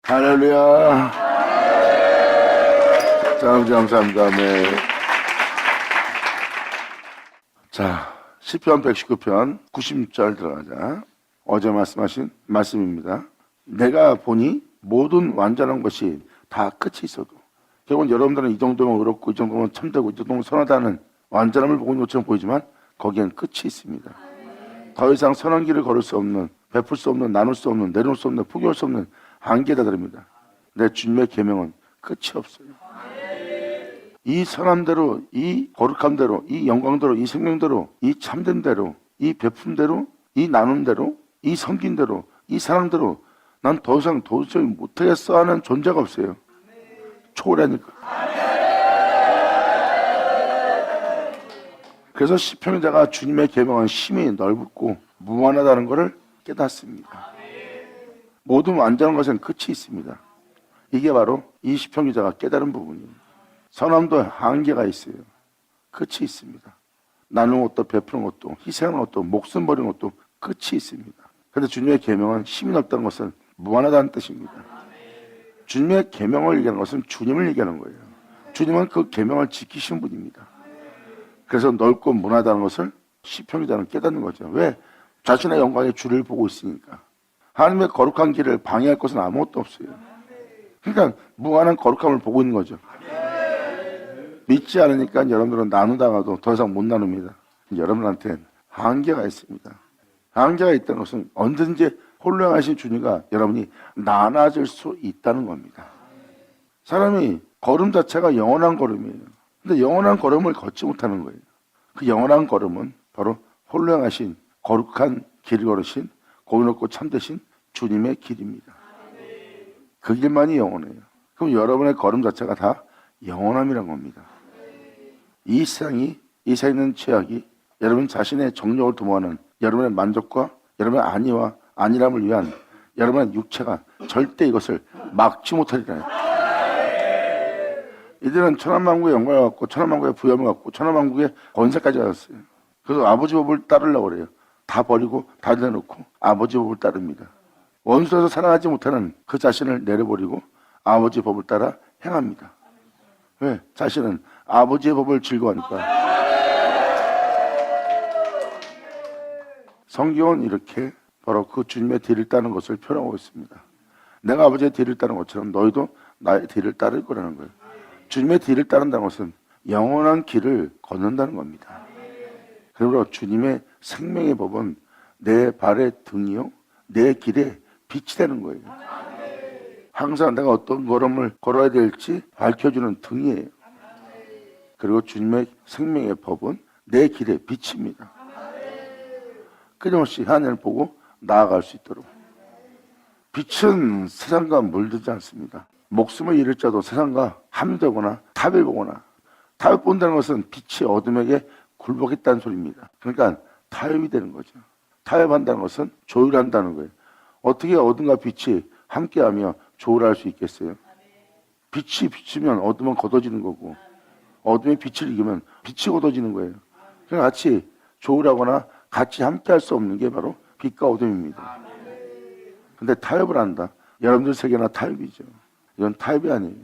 할렐루야. 자, 아버지 감사합니다. 네. 자, 시편 119편 96절 들어가자. 어제 말씀하신 말씀입니다. 내가 보니 모든 완전한 것이 다 끝이 있어도, 결국은 여러분들은 이 정도면 의롭고 이 정도면 참되고 이 정도면 선하다는 완전함을 보고 있는 것처럼 보이지만 거기엔 끝이 있습니다. 더 이상 선한 길을 걸을 수 없는, 베풀 수 없는, 나눌 수 없는, 내놓을 수 없는, 포기할 수 없는 한계에 다다릅니다. 내 주님의 계명은 끝이 없어요. 이 선함대로, 이 거룩함대로, 이 영광대로, 이 생명대로, 이 참됨대로, 이 베품대로, 이 나눔대로, 이 섬긴대로, 이 사랑대로 난 더 이상 도저히 못하겠어 하는 존재가 없어요. 초월하니까. 그래서 시편자가 주님의 계명은 심히 넓고 무한하다는 것을 깨닫습니다. 모든 완전한 것엔 끝이 있습니다. 이게 바로 이 시편 기자가 깨달은 부분이에요. 선함도 한계가 있어요. 끝이 있습니다. 나누는 것도, 베푸는 것도, 희생하는 것도, 목숨 버리는 것도 끝이 있습니다. 그런데 주님의 계명은 힘이 넓다는 것은 무한하다는 뜻입니다. 주님의 계명을 얘기하는 것은 주님을 얘기하는 거예요. 주님은 그 계명을 지키신 분입니다. 그래서 넓고 무한하다는 것을 시편 기자는 깨닫는 거죠. 왜? 자신의 영광의 주를 보고 있으니까. 하나님의 거룩한 길을 방해할 것은 아무것도 없어요. 그러니까 무한한 거룩함을 보고 있는 거죠. 믿지 않으니까 여러분들은 나누다가도 더 이상 못 나눕니다. 여러분한테는 한계가 있습니다. 한계가 있다는 것은 언제든지 홀로하신 주님과 여러분이 나눠질 수 있다는 겁니다. 사람이 걸음 자체가 영원한 걸음이에요. 근데 영원한 걸음을 걷지 못하는 거예요. 그 영원한 걸음은 바로 홀로하신 거룩한 길을 걸으신 고의롭고 참되신 주님의 길입니다. 그 길만이 영원해요. 그럼 여러분의 걸음 자체가 다 영원함이란 겁니다. 이 세상에 있는 죄악이 여러분 자신의 정욕을 도모하는 여러분의 만족과 여러분의 안위와 안일함을 위한 여러분의 육체가 절대 이것을 막지 못하리라. 이들은 천하만국의 영광을 갖고 천하만국의 부여을 갖고 천하만국의 권세까지 가졌어요. 그래서 아버지 법을 따르려고 그래요. 다 버리고 다 내놓고 아버지 법을 따릅니다. 원수에서 사랑하지 못하는 그 자신을 내려버리고 아버지 법을 따라 행합니다. 왜? 자신은 아버지의 법을 즐거워하니까. 성경은 이렇게 바로 그 주님의 뒤를 따르는 것을 표현하고 있습니다. 내가 아버지의 뒤를 따르는 것처럼 너희도 나의 뒤를 따를 거라는 거예요. 주님의 뒤를 따른다는 것은 영원한 길을 걷는다는 겁니다. 그러므로 주님의 생명의 법은 내 발의 등이요 내 길에 빛이 되는 거예요. 항상 내가 어떤 걸음을 걸어야 될지 밝혀주는 등이에요. 그리고 주님의 생명의 법은 내 길의 빛입니다. 끊임없이 하늘을 보고 나아갈 수 있도록. 빛은 세상과 물들지 않습니다. 목숨을 잃을 자도 세상과 함되거나 탑을 보거나, 탑을 본다는 것은 빛이 어둠에게 굴복했다는 소리입니다. 그러니까 타협이 되는 거죠. 타협한다는 것은 조율한다는 거예요. 어떻게 어둠과 빛이 함께하며 조율할 수 있겠어요? 빛이 비치면 어둠은 걷어지는 거고, 어둠의 빛을 이기면 빛이 걷어지는 거예요. 그냥 같이 조율하거나 같이 함께할 수 없는 게 바로 빛과 어둠입니다. 근데 타협을 한다. 여러분들 세계나 타협이죠. 이건 타협이 아니에요.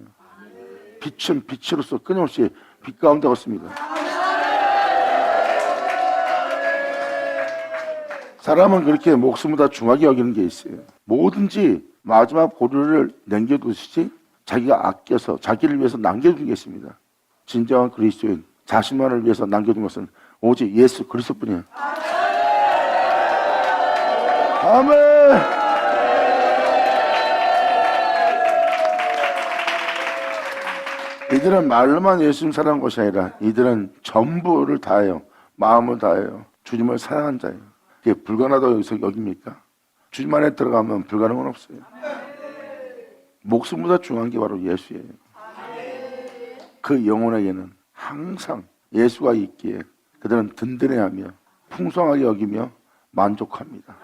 빛은 빛으로서 끊임없이 빛 가운데 걷습니다. 사람은 그렇게 목숨보다 중하게 여기는 게 있어요. 뭐든지 마지막 보루를 남겨두시지 자기가 아껴서 자기를 위해서 남겨둔 게 있습니다. 진정한 그리스도인 자신만을 위해서 남겨둔 것은 오직 예수 그리스도뿐이에요. 아멘. 이들은 말로만 예수님 사랑한 것이 아니라 이들은 전부를 다해요. 마음을 다해요. 주님을 사랑한 자예요. 그게 불가능하다고 여기서 여깁니까? 주님 안에 들어가면 불가능은 없어요. 목숨보다 중요한 게 바로 예수예요. 그 영혼에게는 항상 예수가 있기에 그들은 든든해하며 풍성하게 여기며 만족합니다.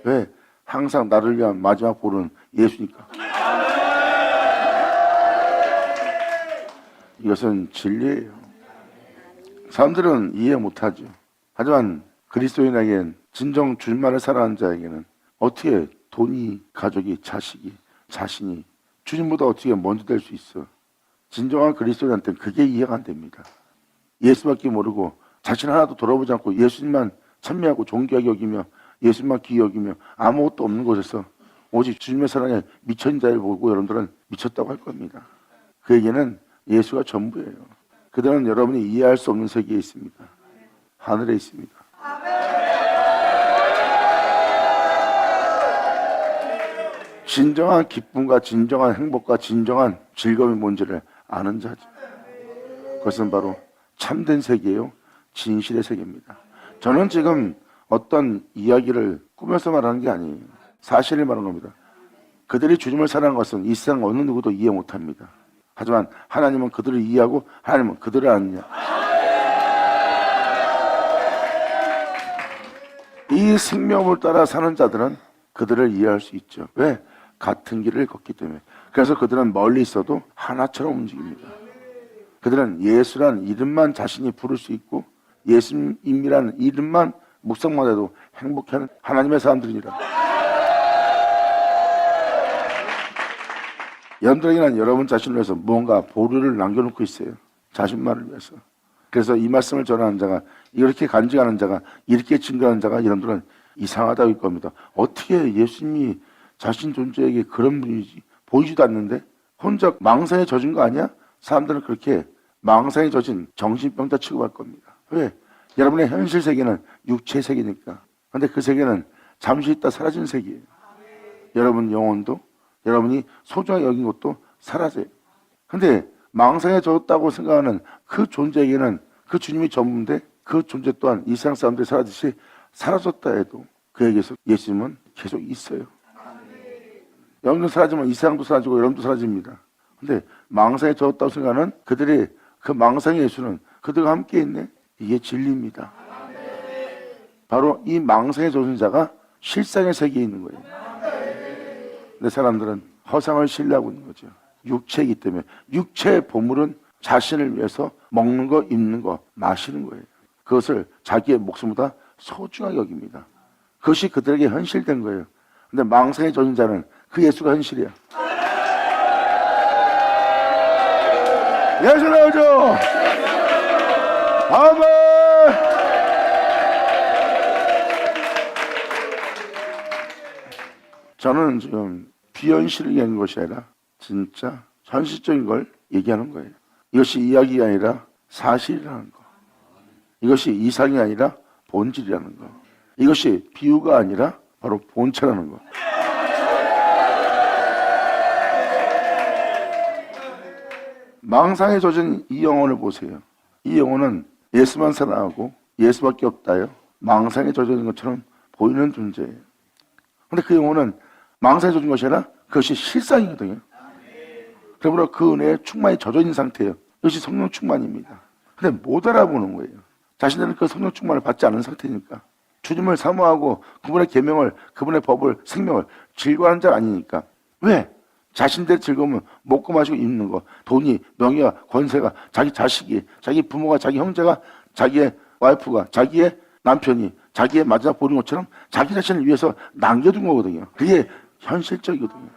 왜? 항상 나를 위한 마지막 보루는 예수니까. 이것은 진리예요. 사람들은 이해 못하죠. 하지만 그리스도인에게는, 진정 주님만을 사랑하는 자에게는 어떻게 돈이, 가족이, 자식이, 자신이 주님보다 어떻게 먼저 될 수 있어? 진정한 그리스도인한테는 그게 이해가 안 됩니다. 예수밖에 모르고 자신 하나도 돌아보지 않고 예수님만 찬미하고 존귀하게 여기며 예수님만 귀히 여기며 아무것도 없는 곳에서 오직 주님의 사랑에 미친 자를 보고 여러분들은 미쳤다고 할 겁니다. 그에게는 예수가 전부예요. 그들은 여러분이 이해할 수 없는 세계에 있습니다. 하늘에 있습니다. 진정한 기쁨과 진정한 행복과 진정한 즐거움이 뭔지를 아는 자죠. 그것은 바로 참된 세계예요. 진실의 세계입니다. 저는 지금 어떤 이야기를 꾸며서 말하는 게 아니에요. 사실을 말하는 겁니다. 그들이 주님을 사랑하는 것은 이 세상 어느 누구도 이해 못합니다. 하지만 하나님은 그들을 이해하고 하나님은 그들을 아느냐. 이 생명을 따라 사는 자들은 그들을 이해할 수 있죠. 왜? 같은 길을 걷기 때문에. 그래서 그들은 멀리 있어도 하나처럼 움직입니다. 그들은 예수란 이름만 자신이 부를 수 있고 예수님이라는 이름만 묵상만 해도 행복해하는 하나님의 사람들이니라. 여러분들에게는 여러분 자신을 위해서 무언가 보루를 남겨놓고 있어요. 자신만을 위해서. 그래서 이 말씀을 전하는 자가, 이렇게 간증하는 자가, 이렇게 증거하는 자가 여러분들은 이상하다고 할 겁니다. 어떻게 예수님이 자신 존재에게 그런 분이지 보이지도 않는데 혼자 망상에 젖은 거 아니야? 사람들은 그렇게 망상에 젖은 정신병자 취급할 겁니다. 왜? 여러분의 현실 세계는 육체 세계니까. 근데 그 세계는 잠시 있다 사라진 세계예요. 여러분 영혼도 여러분이 소중하게 여긴 것도 사라져요. 근데 망상에 젖었다고 생각하는 그 존재에게는 그 주님이 전부인데 그 존재 또한 이 세상 사람들이 사라지시 사라졌다 해도 그에게서 예수님은 계속 있어요. 여러분도 사라지면 이 세상도 사라지고 여러분도 사라집니다. 근데 망상에 젖었다고 생각하는 그들의 그 망상의 예수는 그들과 함께 있네. 이게 진리입니다. 바로 이 망상에 젖은 자가 실상의 세계에 있는 거예요. 근데 사람들은 허상을 신뢰하고 있는 거죠. 육체이기 때문에. 육체의 보물은 자신을 위해서 먹는 거, 입는 거, 마시는 거예요. 그것을 자기의 목숨보다 소중하게 여깁니다. 그것이 그들에게 현실된 거예요. 근데 망상에 젖은 자는 그 예수가 현실이야. 예수 나오죠? 아멘! 저는 지금 비현실을 얘기하는 것이 아니라 진짜 현실적인 걸 얘기하는 거예요. 이것이 이야기가 아니라 사실이라는 거. 이것이 이상이 아니라 본질이라는 거. 이것이 비유가 아니라 바로 본체라는 거. 망상에 젖은 이 영혼을 보세요. 이 영혼은 예수만 사랑하고 예수밖에 없다요. 망상에 젖은 것처럼 보이는 존재예요. 근데 그 영혼은 망상에 젖은 것이 아니라 그것이 실상이거든요. 그러므로 그 은혜에 충만히 젖어 있는 상태예요. 이것이 성령 충만입니다. 근데 못 알아보는 거예요. 자신들은 그 성령 충만을 받지 않은 상태니까. 주님을 사모하고 그분의 계명을, 그분의 법을, 생명을 즐거워하는 자가 아니니까. 왜? 자신들의 즐거움은 먹고 마시고 입는 거, 돈이, 명예가, 권세가, 자기 자식이, 자기 부모가, 자기 형제가, 자기의 와이프가, 자기의 남편이, 자기의 마지막 보는 것처럼 자기 자신을 위해서 남겨둔 거거든요. 그게 현실적이거든요.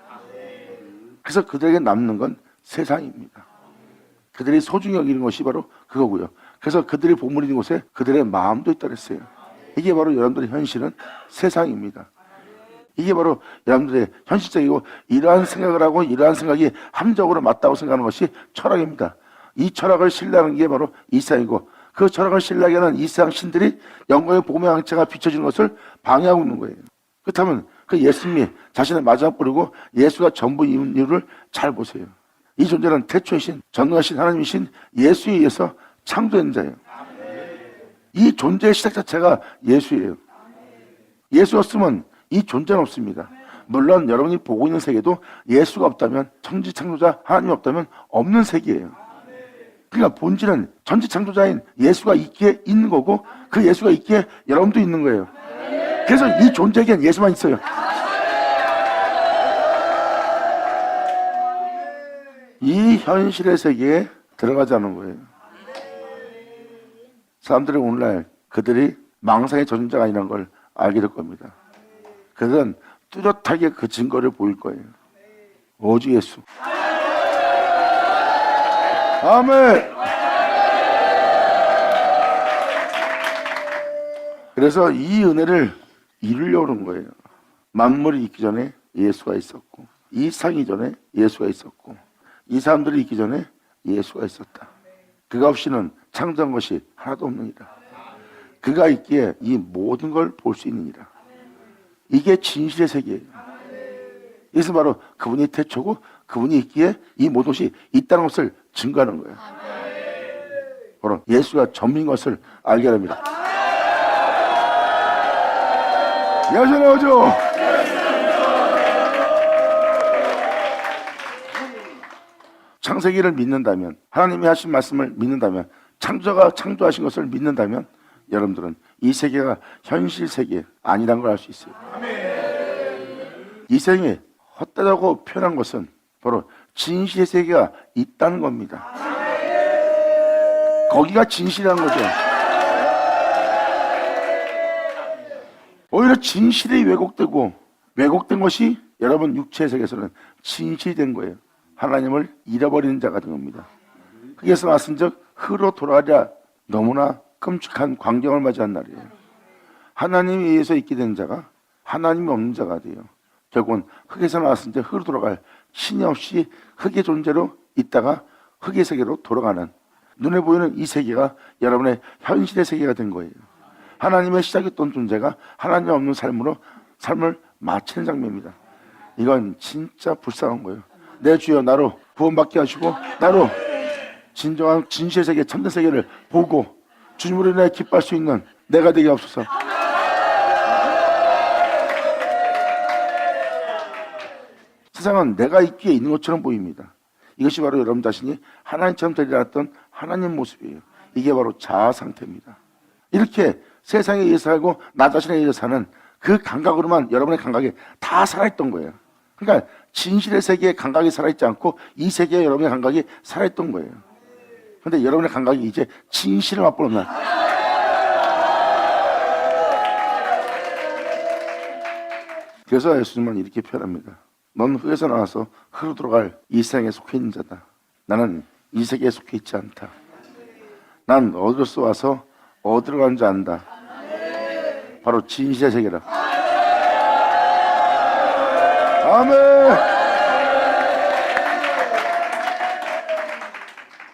그래서 그들에게 남는 건 세상입니다. 그들이 소중히 여기는 것이 바로 그거고요. 그래서 그들이 보물이 있는 곳에 그들의 마음도 있다 그랬어요. 이게 바로 여러분들의 현실은 세상입니다. 이게 바로 여러분들의 현실적이고 이러한 생각을 하고 이러한 생각이 합리적으로 맞다고 생각하는 것이 철학입니다. 이 철학을 신뢰하는 게 바로 이 세상이고 그 철학을 신뢰하게 하는 이 세상 신들이 영광의 복음의 왕체가 비춰지는 것을 방해하고 있는 거예요. 그렇다면 그 예수님이 자신의 마지막 뿌리고 예수가 전부인 이유를 잘 보세요. 이 존재는 태초의 신, 전능하신 하나님이신 예수에 의해서 창조된 자예요. 이 존재의 시작 자체가 예수예요. 예수 없으면 이 존재는 없습니다. 물론 여러분이 보고 있는 세계도 예수가 없다면, 천지창조자 하나님이 없다면 없는 세계예요. 그러니까 본질은 천지창조자인 예수가 있기에 있는 거고 그 예수가 있기에 여러분도 있는 거예요. 그래서 이 존재에겐 예수만 있어요. 이 현실의 세계에 들어가자는 거예요. 사람들이 오늘날 그들이 망상의 젖은 자가 아니라는 걸 알게 될 겁니다. 그들은 뚜렷하게 그 증거를 보일 거예요. 오직 예수. 아멘. 그래서 이 은혜를 이루려고 하는 거예요. 만물이 있기 전에 예수가 있었고, 이 세상이 전에 예수가 있었고, 이 사람들이 있기 전에 예수가 있었다. 그가 없이는 창조한 것이 하나도 없느니라. 그가 있기에 이 모든 걸 볼 수 있느니라. 이게 진실의 세계예요. 이것은 바로 그분이 태초고 그분이 있기에 이 모든 것이 있다는 것을 증거하는 거예요. 바로 예수가 전부인 것을 알게 합니다. 여전히 오죠. 창세기를 믿는다면, 하나님이 하신 말씀을 믿는다면, 창조가 창조하신 것을 믿는다면 여러분들은 이 세계가 현실 세계 아니란 걸 알 수 있어요. 이 세상에 헛되다고 표현한 것은 바로 진실의 세계가 있다는 겁니다. 거기가 진실이라는 거죠. 오히려 진실이 왜곡되고, 왜곡된 것이 여러분 육체의 세계에서는 진실이 된 거예요. 하나님을 잃어버리는 자가 된 겁니다. 그래서 말씀즉 흙으로 돌아가랴. 너무나 끔찍한 광경을 맞이한 날이에요. 하나님에 의해서 있게 된 자가 하나님이 없는 자가 돼요. 결국은 흙에서 나왔을 때 흙으로 돌아갈, 신이 없이 흙의 존재로 있다가 흙의 세계로 돌아가는, 눈에 보이는 이 세계가 여러분의 현실의 세계가 된 거예요. 하나님의 시작이었던 존재가 하나님 없는 삶으로 삶을 마치는 장면입니다. 이건 진짜 불쌍한 거예요. 내 주여 나로 구원받게 하시고 나로 진정한 진실의 세계, 참된 세계를 보고 주님으로 인해 기뻐할 수 있는 내가 되게 없어서. 세상은 내가 있기에 있는 것처럼 보입니다. 이것이 바로 여러분 자신이 하나님처럼 되지 않았던 하나님 모습이에요. 이게 바로 자아 상태입니다. 이렇게 세상에 의해서 살고 나 자신에 의해서 사는 그 감각으로만 여러분의 감각이 다 살아있던 거예요. 그러니까 진실의 세계에 감각이 살아있지 않고 이 세계에 여러분의 감각이 살아있던 거예요. 그런데 여러분의 감각이 이제 진실을 맛보는 날. 그래서 예수님은 이렇게 표현합니다. 넌 흙에서 나와서 흙으로 들어갈 이 세상에 속해 있는 자다. 나는 이 세계에 속해 있지 않다. 난 어디로서 와서 어디로 가는지 안다. 바로 진실의 세계라. 아멘.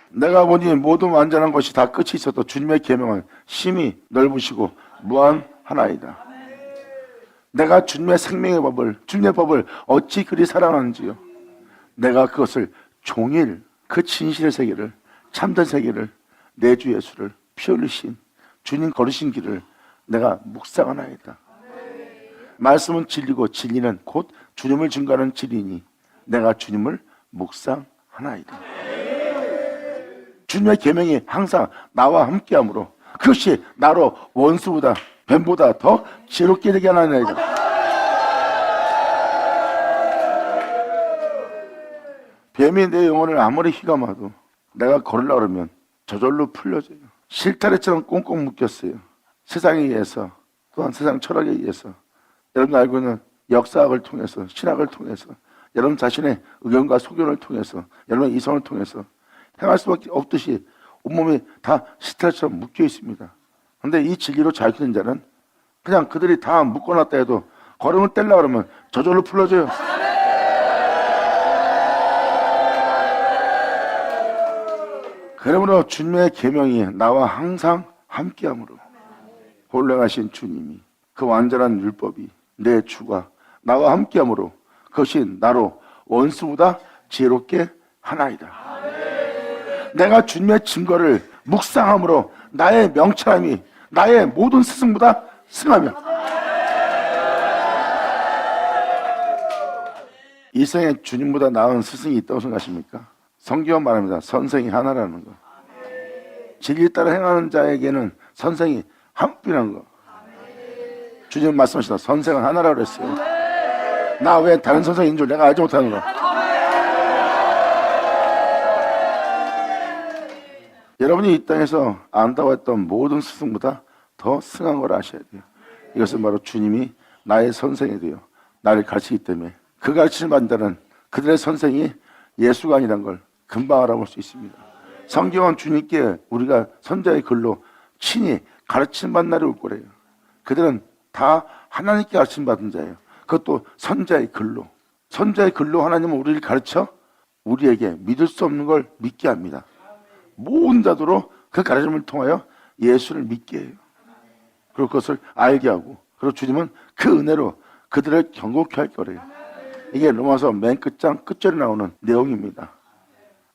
내가 보니 모든 완전한 것이 다 끝이 있어도 주님의 계명은 심히 넓으시고 무한하나이다. 내가 주님의 생명의 법을, 주님의 법을 어찌 그리 사랑하는지요. 내가 그것을 종일 그 진실의 세계를, 참된 세계를, 내 주 예수를 피 흘리신 주님 걸으신 길을 내가 묵상하나이다. 말씀은 진리고 진리는 곧 주님을 증거하는 진리니 내가 주님을 묵상하나이다. 주님의 계명이 항상 나와 함께하므로 그것이 나로 원수보다 뱀보다 더 지혜롭게 되게 하나이다. 뱀이 내 영혼을 아무리 휘감아도 내가 걸으려고 그러면 저절로 풀려져요. 실타래처럼 꽁꽁 묶였어요. 세상에 의해서, 또한 세상 철학에 의해서, 여러분 알고 있는 역사학을 통해서, 신학을 통해서, 여러분 자신의 의견과 소견을 통해서, 여러분의 이성을 통해서 행할 수밖에 없듯이 온몸이 다 실타래처럼 묶여 있습니다. 그런데 이 진리로 자유된 자는 그냥 그들이 다 묶어놨다 해도 걸음을 떼려고 그러면 저절로 풀어져요. 그러므로 주님의 계명이 나와 항상 함께함으로 홀령하신 주님이 그 완전한 율법이 내 주가 나와 함께함으로 그것이 나로 원수보다 지혜롭게 하나이다. 내가 주님의 증거를 묵상함으로 나의 명철함이 나의 모든 스승보다 승하며 이 세상에 주님보다 나은 스승이 있다고 생각하십니까? 성경은 말합니다. 선생이 하나라는 거. 진리에 따라 행하는 자에게는 선생이 한 분이라는 거. 주님 말씀하시다. 선생은 하나라고 그랬어요. 나 왜 다른 선생인 줄 내가 알지 못하는 거. 여러분이 이 땅에서 안다고 했던 모든 스승보다 더 승한 걸 아셔야 돼요. 이것은 바로 주님이 나의 선생이 되어 나를 가르치기 때문에 그 가르침을 받는 자는 그들의 선생이 예수가 아니란 걸 금방 알아볼 수 있습니다. 성경은 주님께 우리가 선자의 글로 친히 가르침받는 날이 올 거래요. 그들은 다 하나님께 가르침받은 자예요. 그것도 선자의 글로. 선자의 글로 하나님은 우리를 가르쳐 우리에게 믿을 수 없는 걸 믿게 합니다. 모든 자도로 그 가르침을 통하여 예수를 믿게 해요. 그리고 그것을 알게 하고, 그리고 주님은 그 은혜로 그들을 경고케 할 거래요. 이게 로마서 맨 끝장 끝절에 나오는 내용입니다.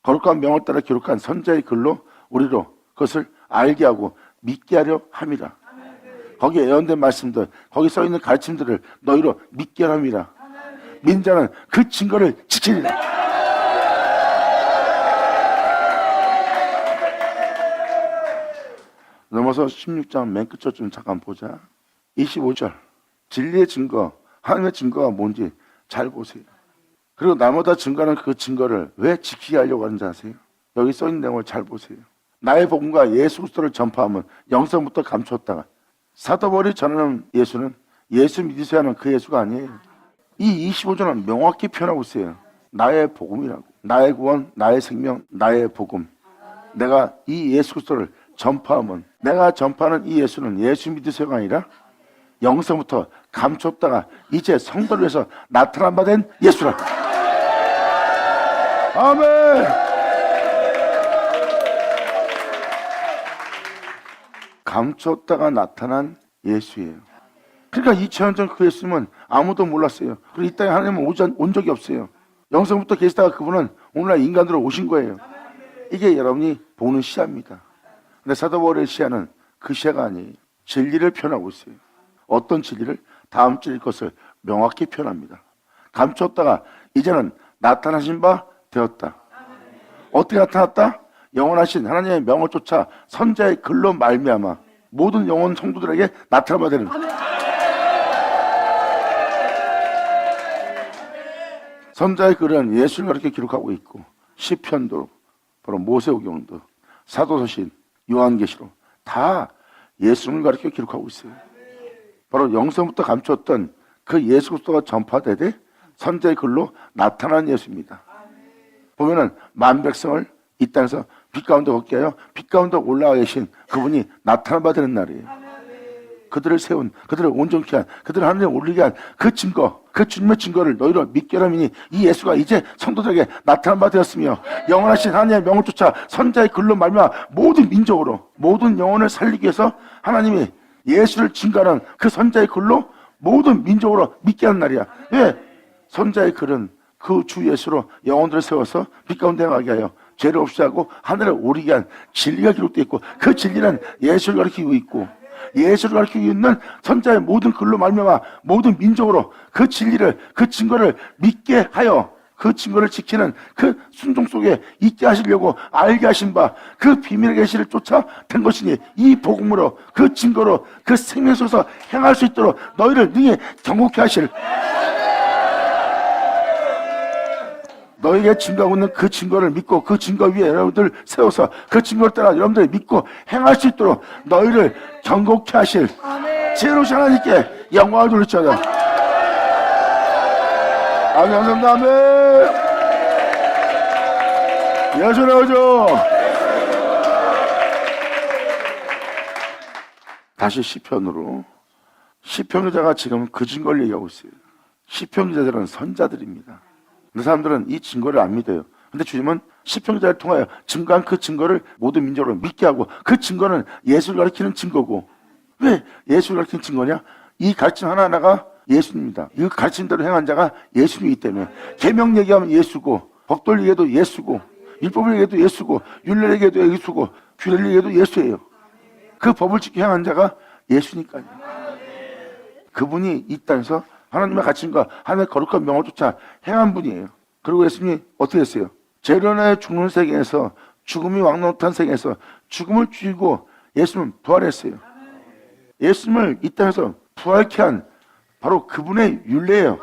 거룩한 명을 따라 기록한 선자의 글로 우리로 그것을 알게 하고 믿게 하려 함이라. 거기에 예언된 말씀들, 거기 써있는 가르침들을 너희로 믿게 하려 함이라. 민자는 그 증거를 지키리라. 넘어서 16장 맨 끝을 좀 잠깐 보자. 25절. 진리의 증거, 하나님의 증거가 뭔지 잘 보세요. 그리고 나보다 증거하는 그 증거를 왜 지키게 하려고 하는지 아세요? 여기 써있는 내용을 잘 보세요. 나의 복음과 예수 그리스도를 전파하면 영성부터 감추었다가 사도벌이 전하는 예수는 예수 믿으셔야 하는 그 예수가 아니에요. 이 25절은 명확히 표현하고 있어요. 나의 복음이라고. 나의 구원, 나의 생명, 나의 복음. 내가 이 예수 그리스도를 전파하면, 내가 전파하는 이 예수는 예수 믿으셔가 아니라 영성부터 감췄다가 이제 성도를 위해서 나타난 바 된 예수라. 아멘. 감췄다가 나타난 예수예요. 그러니까 2000년 전 그 예수님은 아무도 몰랐어요. 그리고 이 땅에 하나님은 온 적이 없어요. 영성부터 계시다가 그분은 오늘날 인간으로 오신 거예요. 이게 여러분이 보는 시야입니다. 근데 사도바울의 시야는 그 시야가 아니에요. 진리를 표현하고 있어요. 어떤 진리를? 다음 줄 것을 명확히 표현합니다. 감췄다가 이제는 나타나신 바 되었다. 어떻게 나타났다? 영원하신 하나님의 명을 쫓아 선자의 글로 말미암아 모든 영혼 성도들에게 나타나야 되는. 선자의 글은 예수를 가르쳐 기록하고 있고, 시편도, 바로 모세오경도, 사도서신, 요한계시록 다 예수를 가르쳐 기록하고 있어요. 바로 영성부터 감추었던 그 예수 그리스도가 전파되되 선자의 글로 나타난 예수입니다. 보면은 만 백성을 이 땅에서 빛 가운데 걷게 하여 빛 가운데 올라와 계신 그분이 나타나 받는 날이에요. 그들을 세운, 그들을 온전케 한, 그들을 하늘에 올리게 한 그 증거, 그 주님의 증거를 너희로 믿게 하라니 이 예수가 이제 성도들에게 나타난 바 되었으며 영원하신 하나님의 명을 쫓아 선자의 글로 말미암아 모든 민족으로 모든 영혼을 살리기 위해서 하나님이 예수를 증거하는 그 선자의 글로 모든 민족으로 믿게 하는 날이야. 왜? 선자의 글은 그 주 예수로 영혼들을 세워서 빛 가운데 나가게 하여 죄를 없이 하고 하늘에 오르게 한 진리가 기록되어 있고, 그 진리는 예수를 가르치고 있고, 예수를 가르치고 있는 선자의 모든 글로 말미암아 모든 민족으로 그 진리를, 그 증거를 믿게 하여 그 증거를 지키는 그 순종 속에 있게 하시려고 알게 하신 바 그 비밀의 계시를 쫓아 된 것이니 이 복음으로 그 증거로 그 생명 속에서 행할 수 있도록 너희를 능히 경고케 하실, 너에게 증거하고 있는 그 증거를 믿고 그 증거 위에 여러분들 세워서 그 증거를 따라 여러분들이 믿고 행할 수 있도록 너희를 경고케 하실 지혜로우신 하나님께 영광을 돌리자다. 아멘. 감사합니다. 아멘. 예수 나오죠. 다시 시편으로. 시편 기자가 지금 그 증거를 얘기하고 있어요. 시편 기자들은 선자들입니다. 그 사람들은 이 증거를 안 믿어요. 근데 주님은 시편 기자를 통하여 증거한 그 증거를 모든 민족으로 믿게 하고, 그 증거는 예수를 가리키는 증거고. 왜 예수를 가리키는 증거냐? 이 가르침 하나하나가 예수입니다. 이 가르침대로 행한 자가 예수이기 때문에 계명 얘기하면 예수고, 법돌 얘기해도 예수고, 율법을 얘기해도 예수고, 율례 얘기해도 예수고, 규례를 얘기해도 예수예요. 그 법을 지켜 행한 자가 예수니까요. 그분이 이 땅에서 하나님의 가르침과 하나님의 거룩한 명을 쫓아 행한 분이에요. 그리고 예수님이 어떻게 했어요? 재련에 죽는 세계에서, 죽음이 왕노릇한 세계에서 죽음을 죽이고 예수님은 부활했어요. 예수님을 이 땅에서 부활케 한 바로 그분의 율례예요.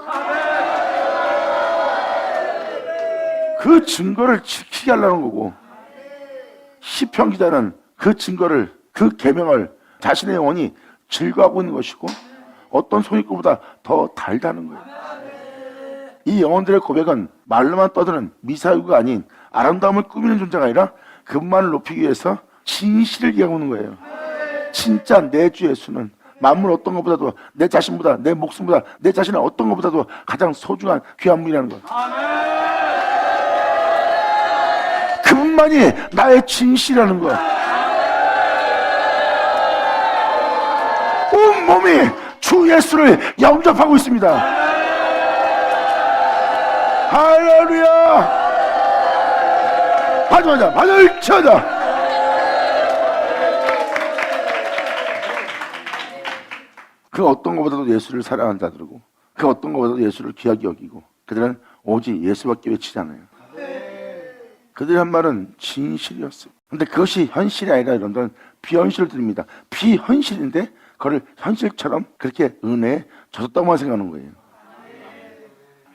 그 증거를 지키게 하려는 거고, 시편 기자는 그 증거를, 그 계명을 자신의 영혼이 즐거워하고 있는 것이고, 어떤 송이꽃보다 더 달다는 거예요. 이 영혼들의 고백은 말로만 떠드는 미사유가 아닌 아름다움을 꾸미는 존재가 아니라 그분만을 높이기 위해서 진실을 얘기하는 거예요. 진짜 내 주 예수는 만물 어떤 것보다도 내 자신보다 내 목숨보다 내 자신의 어떤 것보다도 가장 소중한 귀한 분이라는 거예요. 그분만이 나의 진실이라는 거예요. 온 몸이 주 예수를 영접하고 있습니다. 할렐루야. 하자마자 발을 쳐자. 그 어떤 것보다도 예수를 사랑하는 자들이고 그 어떤 것보다도 예수를 귀하게 여기고 그들은 오직 예수밖에 외치잖아요. 그들이 한 말은 진실이었어요. 근데 그것이 현실이 아니라 여러분들은 비현실을 드립니다. 비현실인데 그걸 현실처럼 그렇게 은혜에 젖었다고만 생각하는 거예요.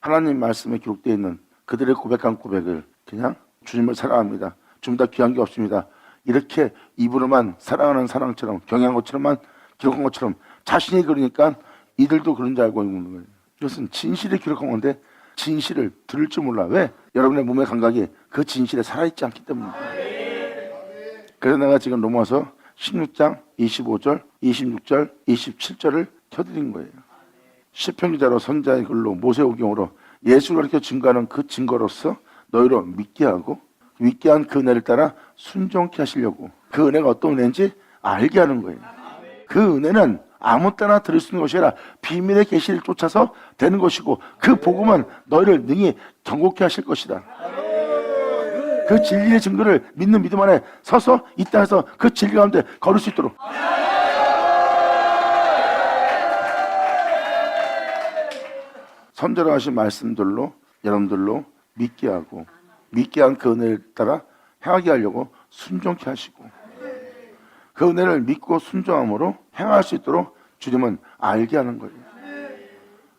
하나님 말씀에 기록되어 있는 그들의 고백한 고백을 그냥 주님을 사랑합니다. 주님보다 귀한 게 없습니다. 이렇게 입으로만 사랑하는 사랑처럼 경향한 것처럼만 기록한 것처럼 자신이 그러니까 이들도 그런 줄 알고 있는 거예요. 이것은 진실을 기록한 건데 진실을 들을 줄 몰라. 왜? 여러분의 몸의 감각이 그 진실에 살아있지 않기 때문입니다. 그래서 내가 지금 로마서 16장 25절, 26절, 27절을 켜드린 거예요. 시편 기자로 선자의 글로 모세오경으로 예수를 가르쳐 증거하는 그 증거로서 너희로 믿게 하고 믿게 한 그 은혜를 따라 순종케 하시려고 그 은혜가 어떤 은혜인지 알게 하는 거예요. 그 은혜는 아무 때나 들을 수 있는 것이 아니라 비밀의 계시를 쫓아서 되는 것이고 그 복음은 너희를 능히 경고케 하실 것이다. 그 진리의 증거를 믿는 믿음 안에 서서 이 땅에서 그 진리 가운데 걸을 수 있도록 선제로 하신 말씀들로 여러분들로 믿게 하고 믿게 한 그 은혜를 따라 행하게 하려고 순종케 하시고 그 은혜를 믿고 순종함으로 행할 수 있도록 주님은 알게 하는 거예요.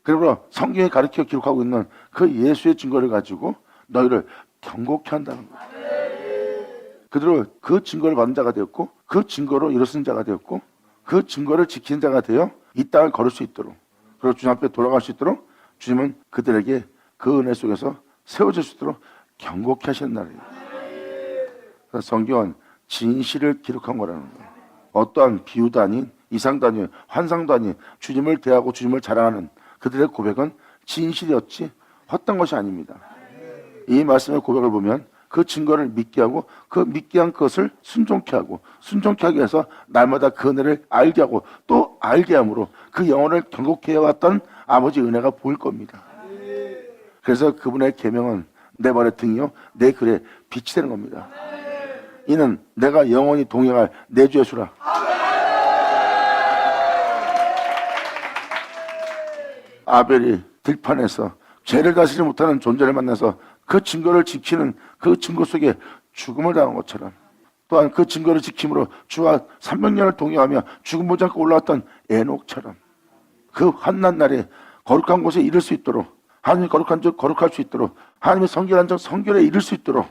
그리고 성경에 가르쳐 기록하고 있는 그 예수의 증거를 가지고 너희를 경고케 한다는 거예요. 그대로 그 증거를 받은 자가 되었고 그 증거로 일어선 자가 되었고 그 증거를 지키는 자가 되어 이 땅을 걸을 수 있도록 그리고 주님 앞에 돌아갈 수 있도록 주님은 그들에게 그 은혜 속에서 세워질 수 있도록 경고케 하시는 날이에요. 성경은 진실을 기록한 거라는 거예요. 어떠한 비유도 아닌 이상도 아닌 환상도 아닌 주님을 대하고 주님을 자랑하는 그들의 고백은 진실이었지 헛된 것이 아닙니다. 이 말씀의 고백을 보면 그 증거를 믿게 하고 그 믿게 한 것을 순종케 하고 순종케 하기 위해서 날마다 그 은혜를 알게 하고 또 알게 함으로 그 영혼을 경고케 해왔던 아버지 은혜가 보일 겁니다. 그래서 그분의 계명은 내 발의 등이요 내 글에 빛이 되는 겁니다. 이는 내가 영원히 동행할 내 주 예수라. 아벨이 들판에서 죄를 다스리지 못하는 존재를 만나서 그 증거를 지키는 그 증거 속에 죽음을 당한 것처럼 또한 그 증거를 지킴으로 주와 300년을 동행하며 죽음 보지 않고 올라왔던 에녹처럼 그 환난 날에 거룩한 곳에 이를 수 있도록 하나님이 거룩한 적 거룩할 수 있도록 하나님의 성결한 적 성결에 이를 수 있도록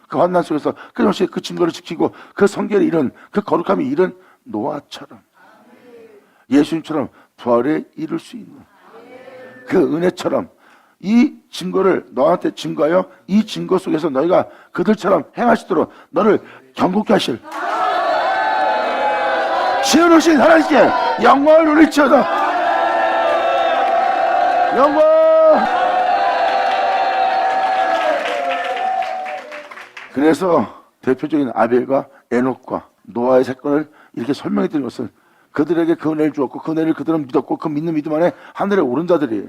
그 환난 속에서 끊임없이 그 증거를 지키고 그 성결에 이른 그 거룩함이 이른 노아처럼 예수님처럼 부활에 이를 수 있는 그 은혜처럼 이 증거를 너한테 증거하여 이 증거 속에서 너희가 그들처럼 행할 수 있도록 너를 경고케 하실 지어놓으신 하나님께 영광을 돌리치어다. 영광. 그래서 대표적인 아벨과 에녹과 노아의 사건을 이렇게 설명해 드린 것은 그들에게 그 은혜를 주었고 그 은혜를 그들은 믿었고 그 믿는 믿음 안에 하늘에 오른 자들이에요.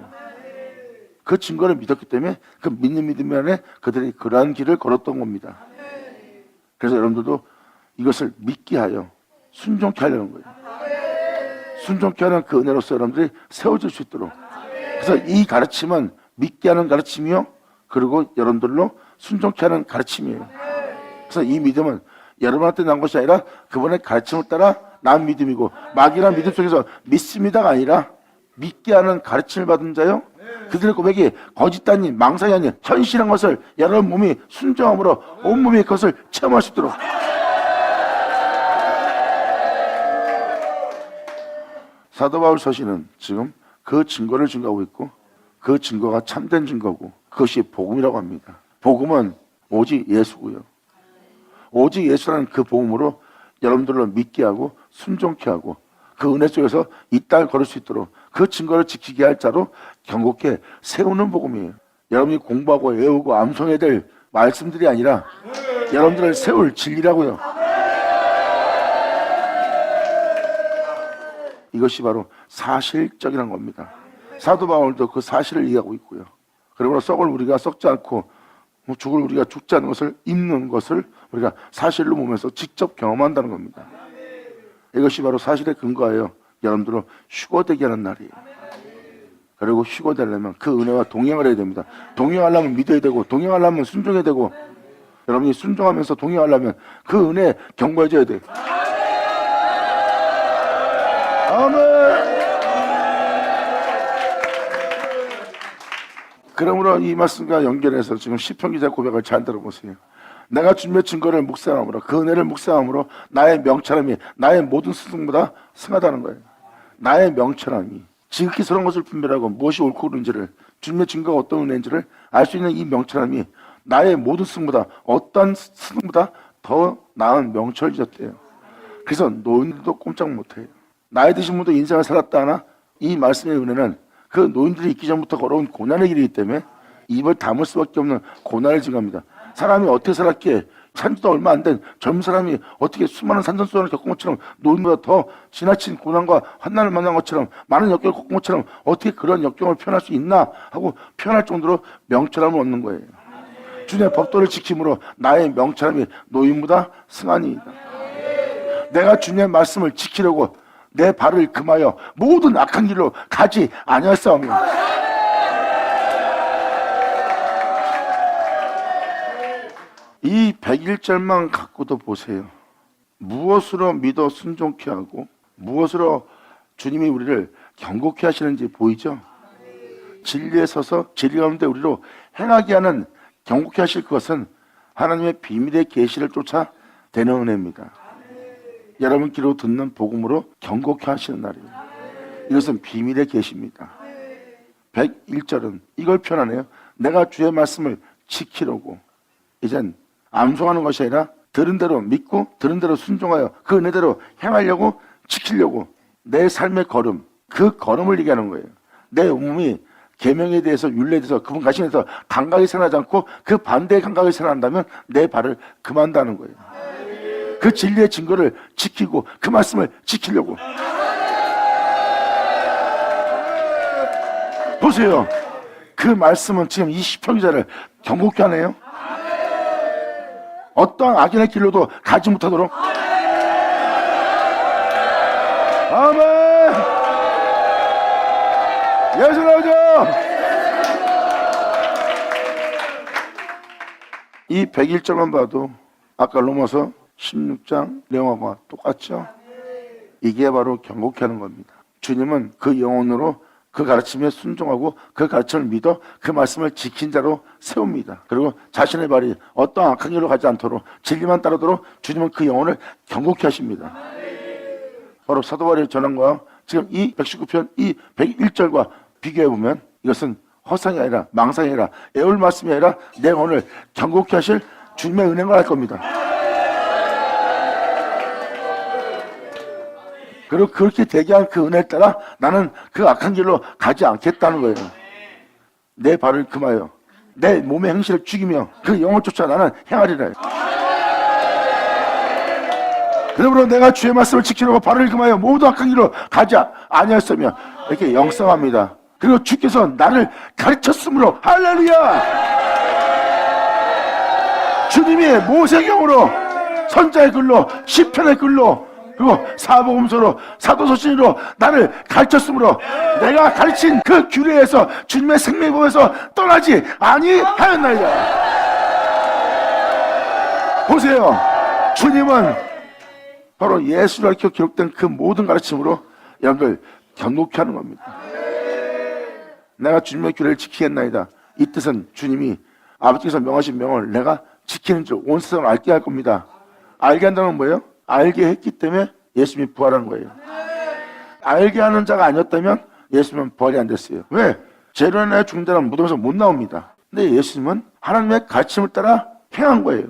그 증거를 믿었기 때문에 그 믿는 믿음 안에 그들이 그러한 길을 걸었던 겁니다. 그래서 여러분들도 이것을 믿게 하여 순종케 하려는 거예요. 순종케 하는 그 은혜로서 여러분들이 세워질 수 있도록. 그래서 이 가르침은 믿게 하는 가르침이요 그리고 여러분들로 순종케 하는 가르침이에요. 그래서 이 믿음은 여러분한테 난 것이 아니라 그분의 가르침을 따라 난 믿음이고 막연한 믿음 속에서 믿습니다가 아니라 믿게 하는 가르침을 받은 자요 그들의 고백이 거짓 아닌 망상이 아닌 현실한 것을 여러분 몸이 순종함으로 온몸이 그것을 체험할 수 있도록. 사도 바울 서신은 지금 그 증거를 증거하고 있고 그 증거가 참된 증거고 그것이 복음이라고 합니다. 복음은 오직 예수고요. 오직 예수라는 그 복음으로 여러분들로 믿게 하고 순종케 하고 그 은혜 속에서 이 땅을 걸을 수 있도록 그 증거를 지키게 할 자로 경고케 세우는 복음이에요. 여러분이 공부하고 외우고 암송해야 될 말씀들이 아니라 여러분들을 세울 진리라고요. 이것이 바로 사실적이라는 겁니다. 사도 바울도 그 사실을 이해하고 있고요. 그러므로 썩을 우리가 썩지 않고 죽을 우리가 죽지 않는 것을 입는 것을 우리가 사실로 보면서 직접 경험한다는 겁니다. 이것이 바로 사실의 근거예요. 여러분들은 휴거되게 하는 날이에요. 그리고 휴거되려면 그 은혜와 동행을 해야 됩니다. 동행하려면 믿어야 되고 동행하려면 순종해야 되고 여러분이 순종하면서 동행하려면 그 은혜에 경고해줘야 돼요. 아멘. 그러므로 이 말씀과 연결해서 지금 시편 기자 고백을 잘 들어보세요. 내가 주님의 증거를 묵상함으로 그 은혜를 묵상함으로 나의 명철함이 나의 모든 스승보다 승하다는 거예요. 나의 명철함이 지극히스러운 것을 분별하고 무엇이 옳고 그른지를 주님의 증거가 어떤 은혜인지를 알 수 있는 이 명철함이 나의 모든 스승보다 어떤 스승보다 더 나은 명철이었대요. 그래서 노인들도 꼼짝 못해요. 나이 드신 분도 인생을 살았다 하나 이 말씀의 은혜는 그 노인들이 있기 전부터 걸어온 고난의 길이기 때문에 입을 다물 수밖에 없는 고난을 증가합니다. 사람이 어떻게 살았기에 산지도 얼마 안 된 젊은 사람이 어떻게 수많은 산전수전을 겪은 것처럼 노인보다 더 지나친 고난과 환난을 만난 것처럼 많은 역경을 겪은 것처럼 어떻게 그런 역경을 표현할 수 있나 하고 표현할 정도로 명철함을 얻는 거예요. 주님의 법도를 지킴으로 나의 명철함이 노인보다 승하니이다. 내가 주님의 말씀을 지키려고 내 발을 금하여 모든 악한 길로 가지 아니하사오며 이 101절만 갖고도 보세요. 무엇으로 믿어 순종케 하고 무엇으로 주님이 우리를 경고케 하시는지 보이죠? 진리에 서서 진리 가운데 우리로 행하게 하는 경고케 하실 것은 하나님의 비밀의 계시를 쫓아 되는 은혜입니다. 여러분 귀로 듣는 복음으로 경고케 하시는 날이에요. 이것은 비밀의 계시입니다. 101절은 이걸 표현하네요. 내가 주의 말씀을 지키려고 이젠 암송하는 것이 아니라 들은 대로 믿고 들은 대로 순종하여 그 은혜대로 행하려고 지키려고 내 삶의 걸음 그 걸음을 얘기하는 거예요. 내 몸이 계명에 대해서 율례에 대해서 그분 가신에 대해서 감각이 생각하지 않고 그 반대의 감각이 생각한다면 내 발을 금한다는 거예요. 그 진리의 증거를 지키고 그 말씀을 지키려고 보세요. 그 말씀은 지금 이 시편 기자를 경고케 하네요. 어떠한 악인의 길로도 가지 못하도록 아멘. 예수 나오죠. 이 101절만 봐도 아까 로마서 16장 내용하고 똑같죠? 이게 바로 경고케 하는 겁니다. 주님은 그 영혼으로 그 가르침에 순종하고 그 가르침을 믿어 그 말씀을 지킨 자로 세웁니다. 그리고 자신의 발이 어떠한 악한 길로 가지 않도록 진리만 따르도록 주님은 그 영혼을 경고케 하십니다. 바로 사도 바울이 전한 거와 지금 이 119편 이 101절과 비교해보면 이것은 허상이 아니라 망상이 아니라 애울 말씀이 아니라 내 영혼을 경고케 하실 주님의 은혜가 할 겁니다. 그리고 그렇게 되게 한 그 은혜에 따라 나는 그 악한 길로 가지 않겠다는 거예요. 내 발을 금하여 내 몸의 행실을 죽이며 그 영을 쫓아 나는 행하리라. 그러므로 내가 주의 말씀을 지키려고 발을 금하여 모두 악한 길로 가지 아니하였으며 이렇게 영성합니다. 그리고 주께서 나를 가르쳤으므로 할렐루야. 주님이 모세경으로 선자의 글로 시편의 글로 그리고 사복음서로 사도서신으로 나를 가르쳤으므로 내가 가르친 그 규례에서 주님의 생명법에서 떠나지 아니하였나이다. 보세요. 주님은 바로 예수를 가르쳐 기록된 그 모든 가르침으로 여러분들 경고케 하는 겁니다. 내가 주님의 규례를 지키겠나이다. 이 뜻은 주님이 아버지께서 명하신 명을 내가 지키는 줄 온 세상을 알게 할 겁니다. 알게 한다는 건 뭐예요? 알게 했기 때문에 예수님이 부활한 거예요. 알게 하는 자가 아니었다면 예수님은 부활이 안 됐어요. 왜? 재련하여 죽는 자는 무덤에서 못 나옵니다. 근데 예수님은 하나님의 가르침을 따라 행한 거예요.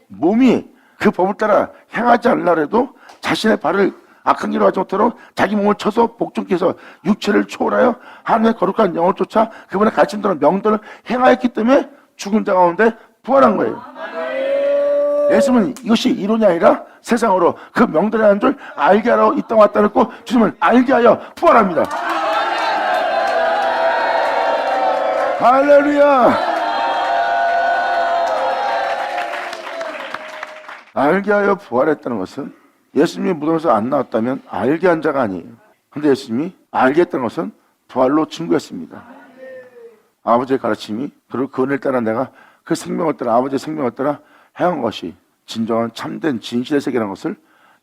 몸이 그 법을 따라 행하지 않으려 해도 자신의 발을 악한 길로 하지 못하도록 자기 몸을 쳐서 복종케 해서 육체를 초월하여 하나님의 거룩한 영을 쫓아 그분의 가르침대로 명도를 행하였기 때문에 죽은 자 가운데 부활한 거예요. 예수님은 이것이 이론이 아니라 세상으로 그 명도라는 줄 알게 하러 이 땅 왔다 그랬고 주님은 알게 하여 부활합니다. 할렐루야. 알게 하여 부활했다는 것은 예수님이 무덤에서 안 나왔다면 알게 한 자가 아니에요. 근데 예수님이 알게 했다는 것은 부활로 증거했습니다. 아버지의 가르침이 그리고 그 은혜를 따라 내가 그 생명을 따라 아버지의 생명을 따라 행한 것이 진정한 참된 진실의 세계라는 것을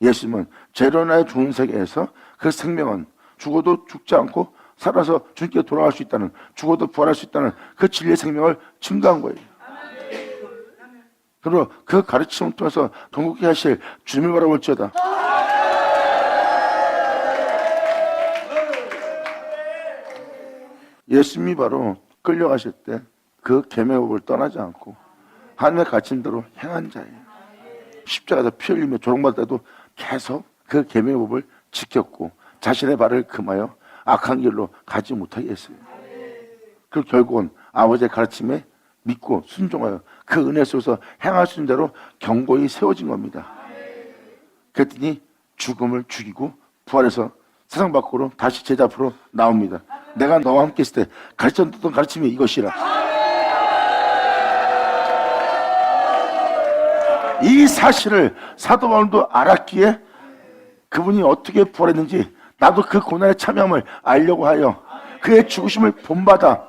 예수님은 재련하여 죽은 세계에서 그 생명은 죽어도 죽지 않고 살아서 주님께 돌아갈 수 있다는, 죽어도 부활할 수 있다는 그 진리의 생명을 증거한 거예요. 그리고 그 가르침을 통해서 동국케 하실 주님을 바라볼지어다. 예수님이 바로 끌려가실 때 그 계명법을 떠나지 않고 하나님의 가르침대로 행한 자예요. 십자가에서 피 흘리며 조롱받을 때도 계속 그 계명법을 지켰고 자신의 발을 금하여 악한 길로 가지 못하게 했어요. 그리고 결국은 아버지의 가르침에 믿고 순종하여 그 은혜 속에서 행할 수 있는 대로 경고히 세워진 겁니다. 그랬더니 죽음을 죽이고 부활해서 세상 밖으로 다시 제자 앞으로 나옵니다. 내가 너와 함께 있을 때 가르쳤던 가르침이 이것이라. 이 사실을 사도 바울도 알았기에 그분이 어떻게 부활했는지 나도 그 고난에 참여함을 알려고 하여 그의 죽으심을 본받아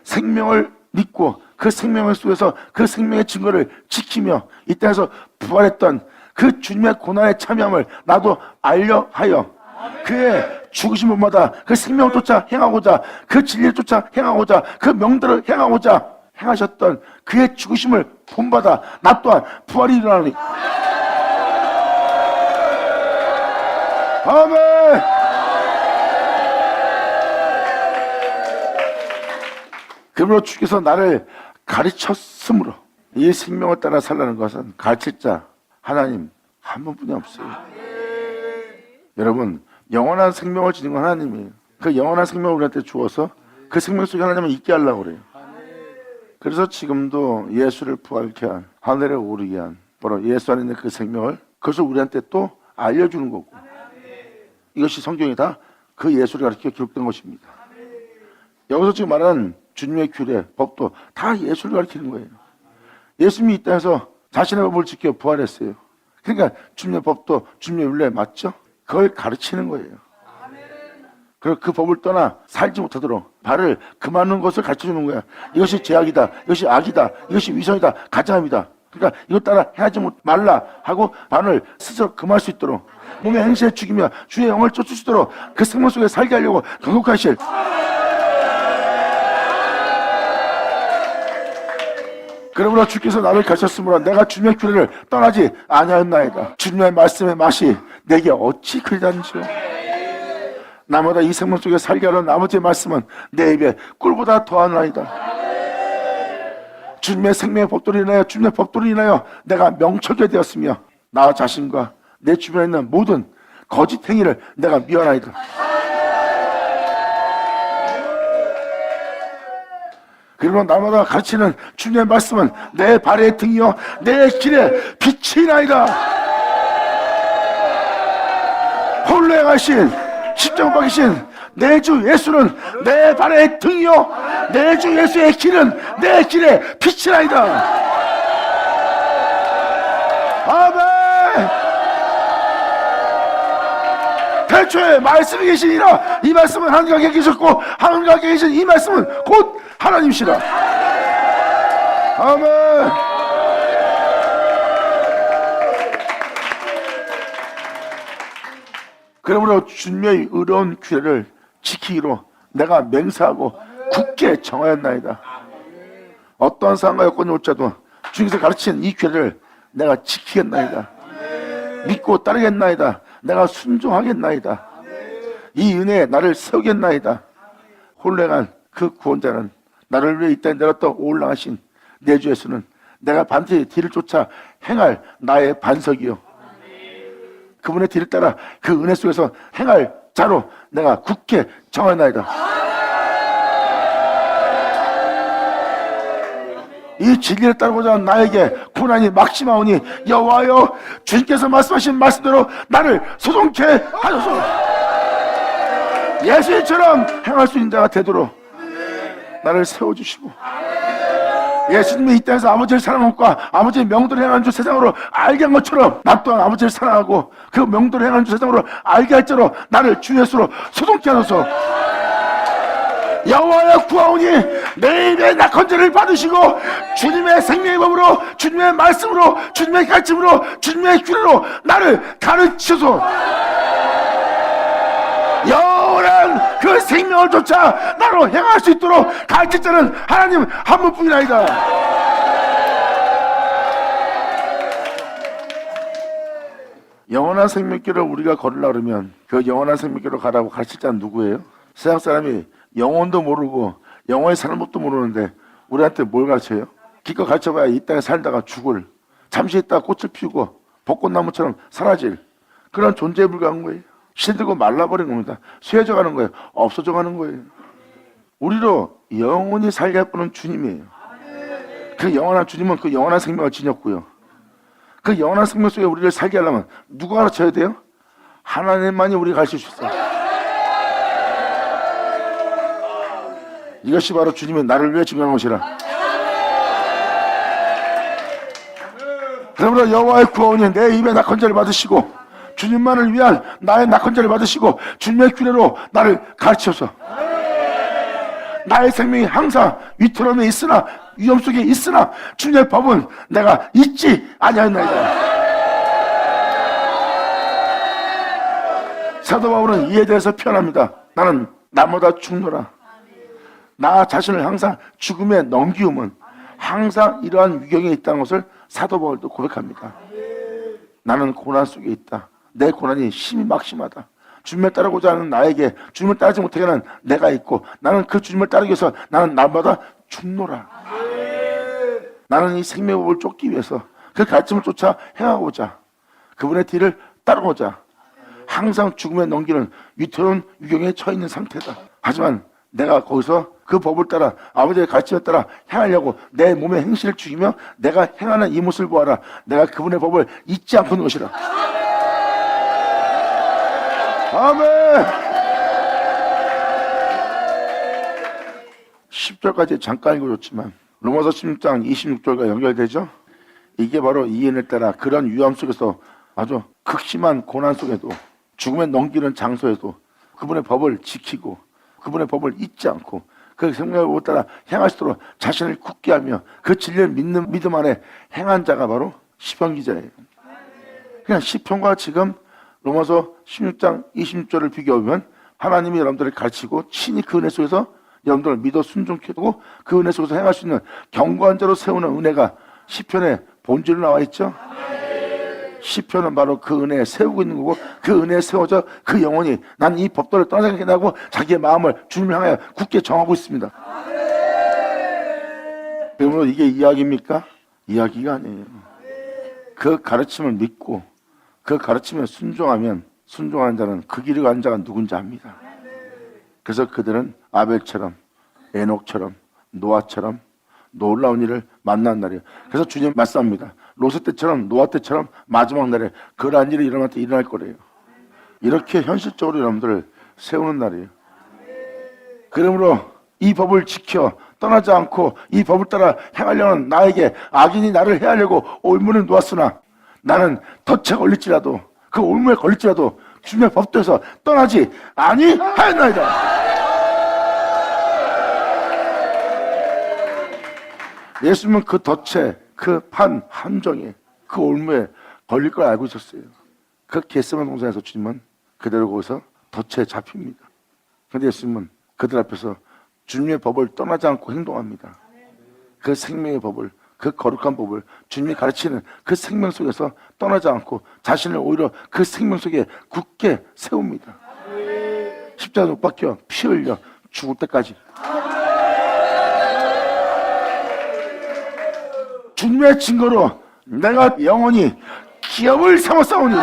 생명을 믿고 그 생명 속에서 그 생명의 증거를 지키며 이 땅에서 부활했던 그 주님의 고난에 참여함을 나도 알려 하여 그의 죽으신 분마다 그 생명을 쫓아 행하고자 그 진리를 쫓아 행하고자 그 명대로 행하고자 행하셨던 그의 죽으심을 본받아 나 또한 부활이 일어나니. 아멘. 그러므로 주께서 나를 가르쳤으므로 이 생명을 따라 살라는 것은 가르칠 자 하나님 한 분뿐이 없어요. 여러분 영원한 생명을 지닌 건 하나님이에요. 그 영원한 생명을 우리한테 주어서 그 생명 속에 하나님을 있게 하려고 그래요. 그래서 지금도 예수를 부활케 한 하늘에 오르게 한 바로 예수 안에 있는 그 생명을 그것을 우리한테 또 알려주는 거고 이것이 성경이 다 그 예수를 가르쳐 기록된 것입니다. 여기서 지금 말하는 주님의 규례, 법도 다 예수를 가르치는 거예요. 예수님이 이 땅에서 자신의 법을 지켜 부활했어요. 그러니까 주님의 법도 주님의 율례 맞죠? 그걸 가르치는 거예요. 그리고 그 법을 떠나 살지 못하도록 발을 금하는 것을 가르쳐주는 거야. 이것이 죄악이다, 이것이 악이다, 이것이 위선이다, 가장합니다. 그러니까 이것 따라 해하지 말라 하고 발을 스스로 금할 수 있도록 몸의 행실에 죽이며 주의 영을 쫓을 수 있도록 그 생명 속에 살게 하려고 경고하실 그러므로 주께서 나를 가르쳤으므로 내가 주님의 규례를 떠나지 아니하였나이다. 주님의 말씀의 맛이 내게 어찌 그리단지요. 나보다 이 생명 속에 살게 하는 아버지의 말씀은 내 입에 꿀보다 더하나이다. 주님의 생명의 법도로 인하여 주님의 법도로 인하여 내가 명철게 되었으며 나 자신과 내 주변에 있는 모든 거짓 행위를 내가 미워하나이다. 그리고 나마다 가르치는 주님의 말씀은 내 발의 등이요 내 길에 빛이나이다. 홀로 행하신 십자가 못 박이신 내 주 예수는 내 발의 등이요 내 주 예수의 길은 내 길에 빛이나이다. 아멘. 태초에 말씀이 계시니라. 이 말씀은 하늘과 계셨고 하늘과 계신 이 말씀은 곧 하나님이시라. 아멘. 그러므로 주님의 의로운 규례를 지키기로 내가 맹세하고 굳게 정하였나이다. 어떠한 상황과 여건이 올지라도 주님께서 가르친 이 규례를 내가 지키겠나이다. 믿고 따르겠나이다. 내가 순종하겠나이다. 이 은혜에 나를 세우겠나이다. 홀로 행한 그 구원자는 나를 위해 이 땅에 내렸다 올라가신 내 주 예수는 내가 반드시 뒤를 쫓아 행할 나의 반석이요, 그분의 뒤를 따라 그 은혜 속에서 행할 자로 내가 굳게 정하나이다. 이 진리를 따르고자 하는 나에게 고난이 막심하오니 여호와여, 주님께서 말씀하신 말씀대로 나를 소동케 하소서. 예수님처럼 행할 수 있는 자가 되도록 나를 세워주시고, 예수님이 이 땅에서 아버지를 사랑한 것과 아버지의 명도를 행하는 줄 세상으로 알게 한 것처럼 나 또한 아버지를 사랑하고 그 명도를 행하는 줄 세상으로 알게 할 자로 나를 주 예수로 소동케 하소서. 여호와여 구하오니 내 입에 낙헌죄를 받으시고 주님의 생명의 법으로, 주님의 말씀으로, 주님의 가르침으로, 주님의 규례로 나를 가르치소서. 영원한 그 생명을 쫓아 나로 행할 수 있도록 가르칠 자는 하나님 한 분뿐이나이다. 영원한 생명길을 우리가 걸으려고 그러면 그 영원한 생명길로 가라고 가르칠 자는 누구예요? 세상 사람이 영혼도 모르고 영혼의 사는 법도 모르는데 우리한테 뭘 가르쳐요? 기껏 가르쳐봐야 이 땅에 살다가 죽을, 잠시 있다가 꽃을 피우고 벚꽃나무처럼 사라질 그런 존재에 불과한 거예요. 시들고 말라버린 겁니다. 쇠해져 가는 거예요. 없어져 가는 거예요. 우리로 영원히 살게 할 분은 주님이에요. 그 영원한 주님은 그 영원한 생명을 지녔고요, 그 영원한 생명 속에 우리를 살게 하려면 누가 가르쳐야 돼요? 하나님만이 우리가 가르칠 수 있어요. 이것이 바로 주님이 나를 위해 증명한 것이라. 그러므로 여호와의 구하오니 내 입에 낙헌죄를 받으시고 주님만을 위한 나의 낙헌죄를 받으시고 주님의 규례로 나를 가르쳐서 나의 생명이 항상 위태로움에 있으나 위험 속에 있으나 주님의 법은 내가 잊지 아니하였나이다. 사도 바울은 이에 대해서 표현합니다. 나는 나보다 죽노라. 나 자신을 항상 죽음에 넘기움은 항상 이러한 위경에 있다는 것을 사도 바울도 고백합니다. 나는 고난 속에 있다. 내 고난이 심히 막심하다. 주님을 따르고자 하는 나에게 주님을 따르지 못하게 하는 내가 있고, 나는 그 주님을 따르기 위해서 나는 날마다 죽노라. 나는 이 생명법을 쫓기 위해서 그 가르침을 쫓아 행하고자, 그분의 뒤를 따르고자 항상 죽음에 넘기는 위태로운 위경에 처해 있는 상태다. 하지만 내가 거기서 그 법을 따라 아버지의 가르침에 따라 행하려고 내 몸의 행실을 죽이며 내가 행하는 이 모습을 보아라. 내가 그분의 법을 잊지 않고 있는 것이라. 아멘. 10절까지 잠깐 읽어줬지만 로마서 16장 26절과 연결되죠. 이게 바로 이인을 따라 그런 위험 속에서 아주 극심한 고난 속에도 죽음에 넘기는 장소에도 그분의 법을 지키고 그분의 법을 잊지 않고 그 생명의 법을 따라 행하시도록 자신을 굳게 하며 그 진리를 믿는 믿음 안에 행한 자가 바로 시편 기자예요. 그냥 시편과 지금 로마서 16장 26절을 비교하면 하나님이 여러분들을 가르치고 친히 그 은혜 속에서 여러분들을 믿어 순종케 하고 그 은혜 속에서 행할 수 있는 견고한 자로 세우는 은혜가 시편의 본질로 나와 있죠. 시편은 바로 그 은혜에 세우고 있는 거고, 그 은혜에 세워져 그 영혼이 난 이 법도를 떠나지 않고 자기의 마음을 주님을 향하여 굳게 정하고 있습니다. 그러므로 이게 이야기입니까? 이야기가 아니에요. 그 가르침을 믿고 그 가르침에 순종하면 순종하는 자는 그 길을 가는 자가 누군지 압니다. 그래서 그들은 아벨처럼 에녹처럼 노아처럼 놀라운 일을 만난 날이에요. 그래서 주님 말씀합니다. 롯의 때처럼 노아 때처럼 마지막 날에 그러한 일이 일어날 때 일어날 거래요. 이렇게 현실적으로 여러분들을 세우는 날이에요. 그러므로 이 법을 지켜 떠나지 않고 이 법을 따라 행하려는 나에게 악인이 나를 해하려고 올무를 놓았으나 나는 덫에 걸릴지라도 그 올무에 걸릴지라도 주님의 법도에서 떠나지 아니하였나이다. 예수님은 그 덫에 그 판 함정에 그 올무에 걸릴 걸 알고 있었어요. 그 겟세마네 동산에서 주님은 그대로 거기서 덫에 잡힙니다. 그런데 예수님은 그들 앞에서 주님의 법을 떠나지 않고 행동합니다. 그 생명의 법을, 그 거룩한 법을 주님이 가르치는 그 생명 속에서 떠나지 않고 자신을 오히려 그 생명 속에 굳게 세웁니다. 십자가 못 박혀 피 흘려 죽을 때까지. 주님의 증거로 내가 영원히 기업을 삼았사오니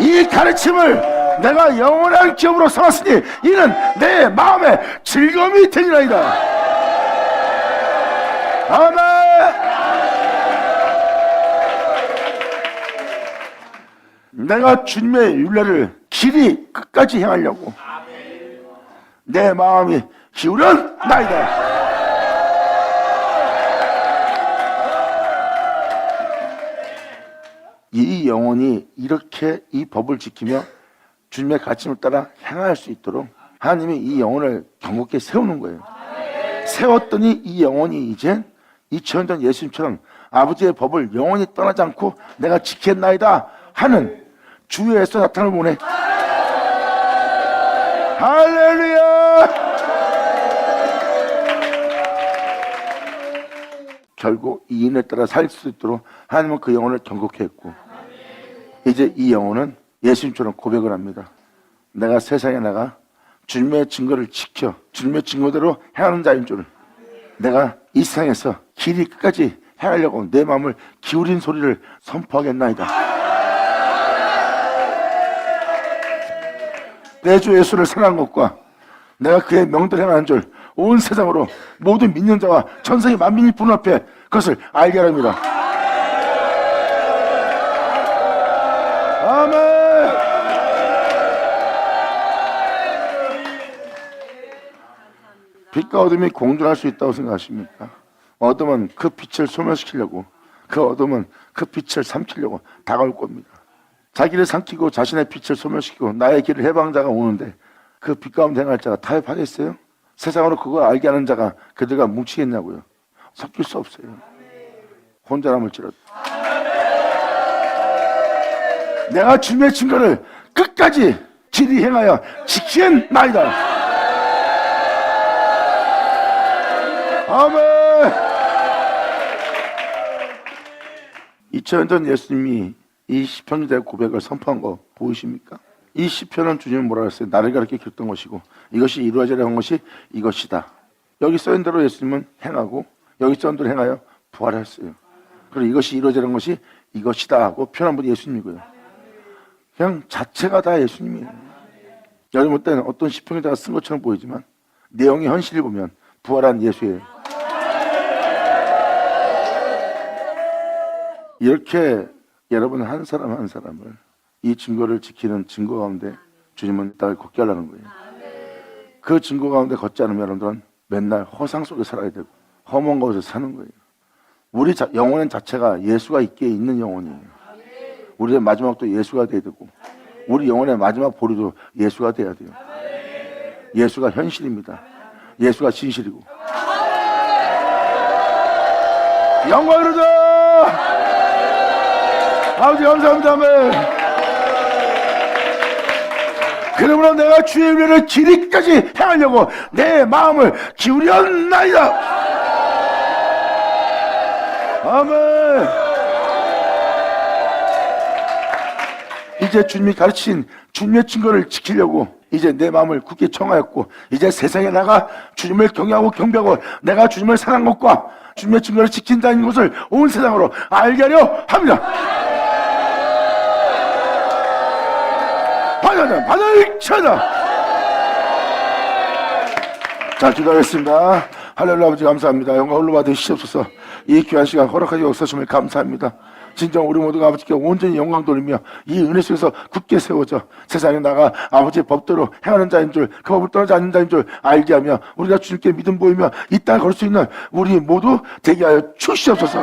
이 가르침을 내가 영원한 기업으로 삼았으니 이는 내 마음의 즐거움이 되리라이다. 아멘. 내가 주님의 율례를 길이 끝까지 행하려고 내 마음이 기울였나이다. 이 영혼이 이렇게 이 법을 지키며 주님의 가르침을 따라 행할 수 있도록 하나님이 이 영혼을 경고케 세우는 거예요. 세웠더니 이 영혼이 이제 2000년 전 예수님처럼 아버지의 법을 영원히 떠나지 않고 내가 지켰나이다 하는 주에서 나타남을 보내. 할렐루야. 결국 이 인에 따라 살 수 있도록 하나님은 그 영혼을 경고케 했고 이제 이 영혼은 예수님처럼 고백을 합니다. 내가 세상에 나가 주님의 증거를 지켜 주님의 증거대로 행하는 자인 줄 내가 이 세상에서 길이 끝까지 행하려고 내 마음을 기울인 소리를 선포하겠나이다. 내 주 예수를 사랑한 것과 내가 그의 명대로 행하는 줄 온 세상으로 모든 믿는 자와 천상의 만민이 보는 앞에 그것을 알게 하랍니다. 아멘. 빛과 어둠이 공존할 수 있다고 생각하십니까? 어둠은 그 빛을 소멸시키려고 그 어둠은 그 빛을 삼키려고 다가올 겁니다. 자기를 삼키고 자신의 빛을 소멸시키고 나의 길을 해방자가 오는데 그 빛 가운데 행할 자가 타협하겠어요? 세상으로 그걸 알게 하는 자가 그들과 뭉치겠냐고요? 섞일 수 없어요. 혼자 남을지라도 내가 주님의 증거를 끝까지 길이 행하여 지키겠나이다. 아멘. 2000년 전 예수님이 이 시편 기자의 고백을 선포한 거 보이십니까? 이 시편은 주님은 뭐라 했어요? 나를 가르쳐 켰던 것이고 이것이 이루어지려 한 것이 이것이다. 여기 써있는 대로 예수님은 행하고 여기 써있는 대로 행하여 부활했어요. 그리고 이것이 이루어지려 한 것이 이것이다 하고 표현한 분이 예수님이고요. 그냥 자체가 다 예수님이에요. 여러분 볼 때는 어떤 시편 기자가 쓴 것처럼 보이지만 내용의 현실을 보면 부활한 예수예요. 이렇게 여러분 한 사람 한 사람을 이 증거를 지키는 증거 가운데 주님은 이 땅을 걷게 하려는 거예요. 그 증거 가운데 걷지 않으면 여러분들은 맨날 허상 속에 살아야 되고 험한 곳에서 사는 거예요. 우리 영혼의 자체가 예수가 있기에 있는 영혼이에요. 우리의 마지막도 예수가 돼야 되고 우리 영혼의 마지막 보루도 예수가 돼야 돼요. 예수가 현실입니다. 예수가 진실이고 영광 이루자. 아버지 감사합니다. 아멘. 그러므로 내가 주의 율례를 길이까지 행하려고 내 마음을 기울였나이다. 아멘. 이제 주님이 가르친 주님의 증거를 지키려고 이제 내 마음을 굳게 청하였고 이제 세상에 나가 주님을 경외하고 경배하고 내가 주님을 사랑한 것과 주님의 증거를 지킨다는 것을 온 세상으로 알게 하려 합니다. 받을 쳐다. 자, 기도하겠습니다. 할렐루야. 아버지 감사합니다. 영광 홀로 받으시옵소서. 이 귀한 시간 허락하여 역사심을 감사합니다. 진정 우리 모두가 아버지께 온전히 영광 돌리며 이 은혜 속에서 굳게 세워져 세상에 나가 아버지의 법대로 행하는 자인 줄 그 법을 떠나지 않는 자인 줄 알게 하며 우리가 주님께 믿음 보이며 이 땅을 걸 수 있는 우리 모두 되게 하여 주시옵소서.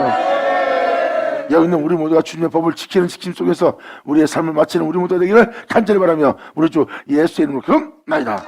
여기 있는 우리 모두가 주님의 법을 지키는 지킴 속에서 우리의 삶을 마치는 우리 모두가 되기를 간절히 바라며 우리 주 예수의 이름으로 기도합니다.